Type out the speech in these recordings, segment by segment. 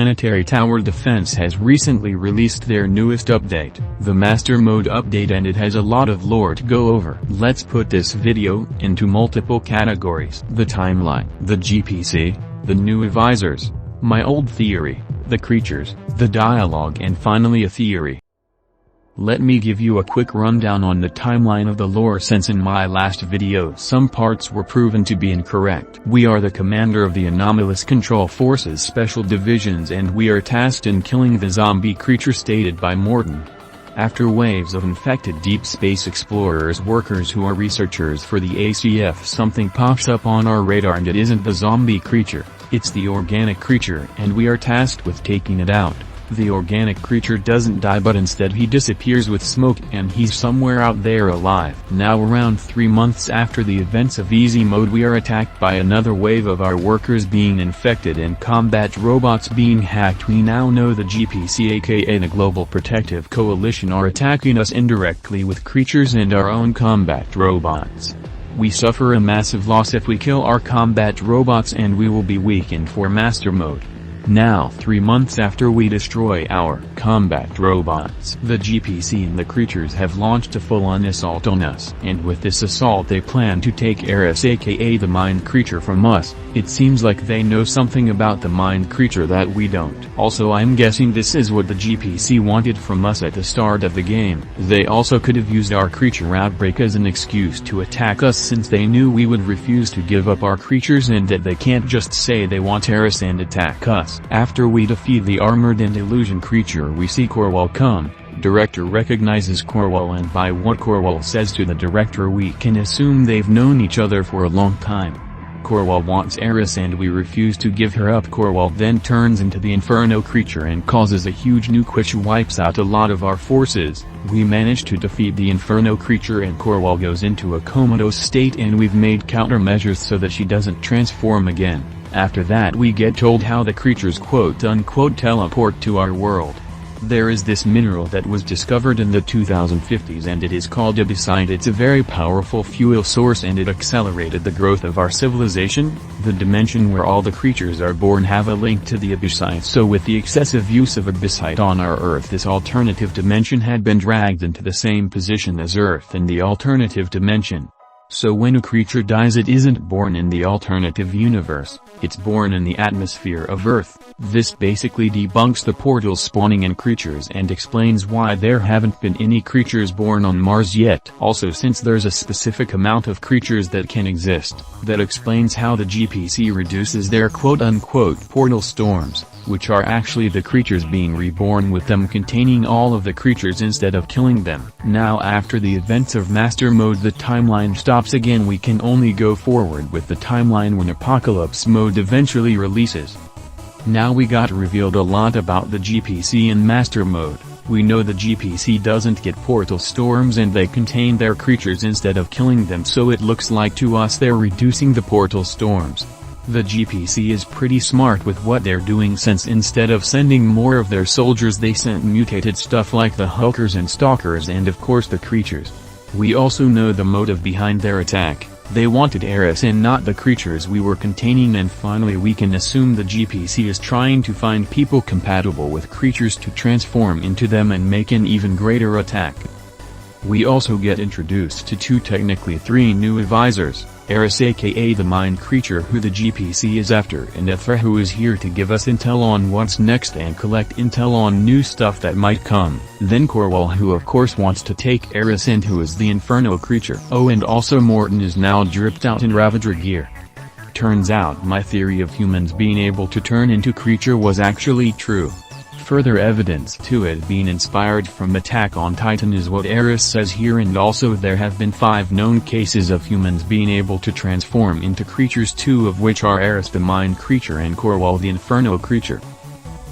Planetary Tower Defense has recently released their newest update, the Master Mode update, and it has a lot of lore to go over. Let's put this video into multiple categories: the timeline, the GPC, the new advisors, my old theory, the creatures, the dialogue, and finally a theory. Let me give you a quick rundown on the timeline of the lore, since in my last video some parts were proven to be incorrect. We are the commander of the Anomalous Control Forces Special Divisions, and we are tasked in killing the zombie creature stated by Morton. After waves of infected deep space explorers workers who are researchers for the ACF, something pops up on our radar, and it isn't the zombie creature, it's the organic creature, and we are tasked with taking it out. The organic creature doesn't die, but instead he disappears with smoke, and he's somewhere out there alive. Now, around 3 months after the events of Easy Mode, we are attacked by another wave of our workers being infected and combat robots being hacked. We now know the GPC, aka the Global Protective Coalition, are attacking us indirectly with creatures and our own combat robots. We suffer a massive loss if we kill our combat robots, and we will be weakened for Master Mode. Now, 3 months after we destroy our combat robots, the GPC and the creatures have launched a full-on assault on us. And with this assault they plan to take Eris, aka the Mind Creature, from us. It seems like they know something about the Mind Creature that we don't. Also, I'm guessing this is what the GPC wanted from us at the start of the game. They also could have used our creature outbreak as an excuse to attack us, since they knew we would refuse to give up our creatures, and that they can't just say they want Eris and attack us. After we defeat the armored and illusion creature, we see Corwall come. Director recognizes Corwall, and by what Corwall says to the director we can assume they've known each other for a long time. Corwall wants Eris and we refuse to give her up. Corwall then turns into the Inferno creature and causes a huge nuke which wipes out a lot of our forces. We manage to defeat the Inferno creature and Corwall goes into a comatose state, and we've made countermeasures so that she doesn't transform again. After that we get told how the creatures quote-unquote teleport to our world. There is this mineral that was discovered in the 2050s and it is called ibisite. It's a very powerful fuel source and it accelerated the growth of our civilization. The dimension where all the creatures are born have a link to the ibisite, so with the excessive use of ibisite on our Earth, this alternative dimension had been dragged into the same position as Earth in the alternative dimension. So when a creature dies, it isn't born in the alternative universe, it's born in the atmosphere of Earth. This basically debunks the portals spawning in creatures and explains why there haven't been any creatures born on Mars yet. Also, since there's a specific amount of creatures that can exist, that explains how the GPC reduces their quote-unquote portal storms, which are actually the creatures being reborn, with them containing all of the creatures instead of killing them. Now, after the events of Master Mode, the timeline stops again. We can only go forward with the timeline when Apocalypse Mode eventually releases. Now we got revealed a lot about the GPC in Master Mode. We know the GPC doesn't get portal storms and they contain their creatures instead of killing them, so it looks like to us they're reducing the portal storms. The GPC is pretty smart with what they're doing, since instead of sending more of their soldiers they sent mutated stuff like the Hulkers and Stalkers and of course the creatures. We also know the motive behind their attack. They wanted Eris and not the creatures we were containing, and finally we can assume the GPC is trying to find people compatible with creatures to transform into them and make an even greater attack. We also get introduced to technically three new advisors: Eris, aka the Mind Creature, who the GPC is after, and Ethra, who is here to give us intel on what's next and collect intel on new stuff that might come. Then Corwall, who of course wants to take Eris, and who is the Inferno creature. Oh, and also Morton is now dripped out in Ravager gear. Turns out my theory of humans being able to turn into creature was actually true. Further evidence to it being inspired from Attack on Titan is what Eris says here, and also there have been 5 known cases of humans being able to transform into creatures, 2 of which are Eris the Mind Creature and Corwall the Inferno creature.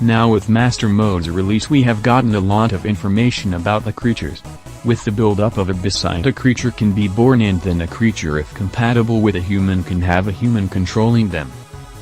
Now with Master Mode's release we have gotten a lot of information about the creatures. With the build-up of ibisite, a creature can be born, and then a creature, if compatible with a human, can have a human controlling them.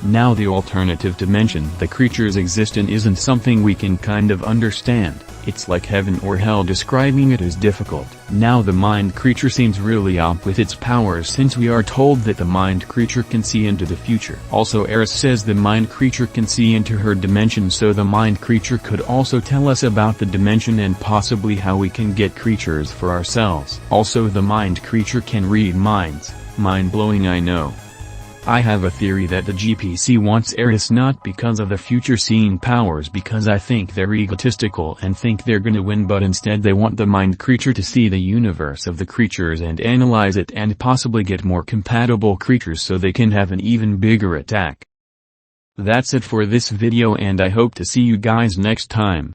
Now the alternative dimension the creatures exist in isn't something we can kind of understand. It's like heaven or hell. Describing it is difficult. Now the mind creature seems really up with its powers, since we are told that the mind creature can see into the future. Also Eris says the mind creature can see into her dimension, so the mind creature could also tell us about the dimension and possibly how we can get creatures for ourselves. Also the mind creature can read minds. Mind-blowing, I know. I have a theory that the GPC wants Eris not because of the future seeing powers, because I think they're egotistical and think they're gonna win, but instead they want the mind creature to see the universe of the creatures and analyze it and possibly get more compatible creatures so they can have an even bigger attack. That's it for this video, and I hope to see you guys next time.